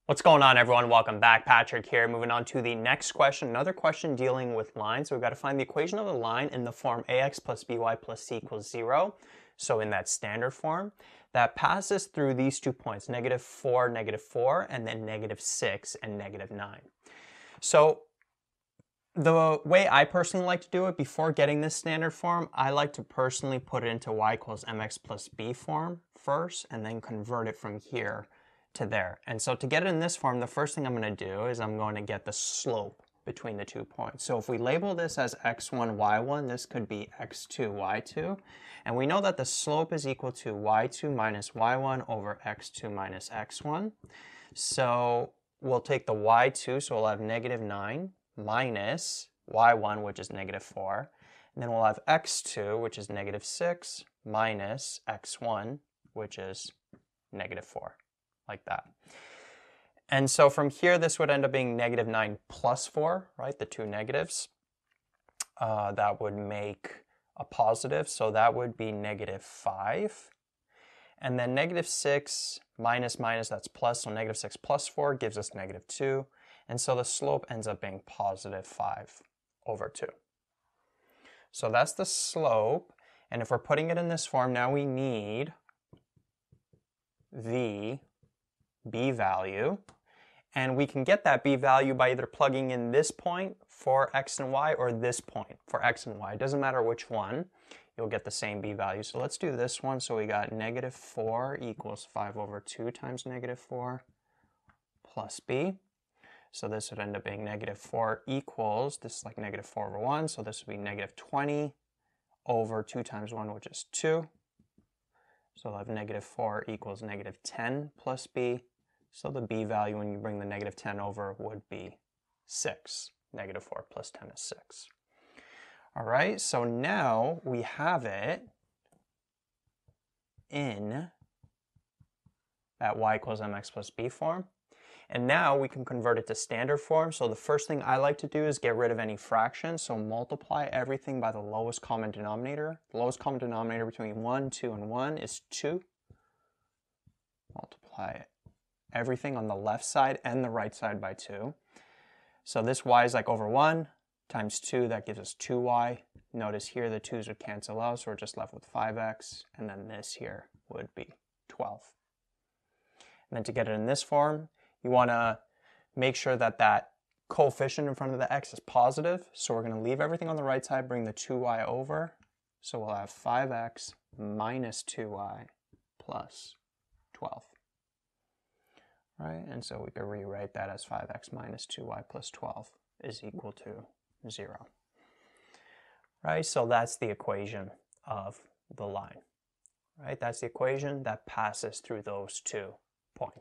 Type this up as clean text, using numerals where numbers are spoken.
What's going on, everyone? Welcome back. Patrick here. Moving on to the next question. Another question dealing with lines. So we've got to find the equation of the line in the form ax plus by plus c equals 0. So in that standard form, that passes through these 2 points, -4, and then -6 and -9. So the way I personally like to do it, before getting this standard form, I like to personally put it into y equals mx plus b form first, and then convert it from here to there. And so to get it in this form, the first thing I'm going to do is I'm going to get the slope between the 2 points. So if we label this as x1, y1, this could be x2, y2. And we know that the slope is equal to y2 minus y1 over x2 minus x1. So we'll take the y2, so we'll have -9 minus y1, which is -4. And then we'll have x2, which is -6, minus x1, which is -4. Like that. And so from here, this would end up being -9 plus 4, right? The two negatives. That would make a positive, so that would be -5. And then -6 minus minus, that's plus, so -6 plus 4 gives us -2. And so the slope ends up being +5 over 2. So that's the slope. And if we're putting it in this form, now we need the b value, and we can get that b value by either plugging in this point for x and y or this point for x and y. It doesn't matter which one, you'll get the same b value. So let's do this one. So we got -4 equals 5 over 2 times -4 plus b. So this would end up being -4 equals, this is like -4 over 1, so this would be -20 over 2 times 1, which is 2. So we'll have -4 equals -10 plus b. So the b value, when you bring the -10 over, would be 6. -4 plus 10 is 6. All right, so now we have it in that y equals mx plus b form. And now we can convert it to standard form. So the first thing I like to do is get rid of any fractions. So multiply everything by the lowest common denominator. The lowest common denominator between 1, 2, and 1 is 2. Multiply everything on the left side and the right side by 2. So this y is like over 1 times 2, that gives us 2y. Notice here the 2's would cancel out, so we're just left with 5x. And then this here would be 12. And then to get it in this form, you want to make sure that that coefficient in front of the x is positive. So we're going to leave everything on the right side, bring the 2y over. So we'll have 5x minus 2y plus 12. Right? And so we could rewrite that as 5x minus 2y plus 12 is equal to 0. Right? So that's the equation of the line. Right? That's the equation that passes through those 2 points.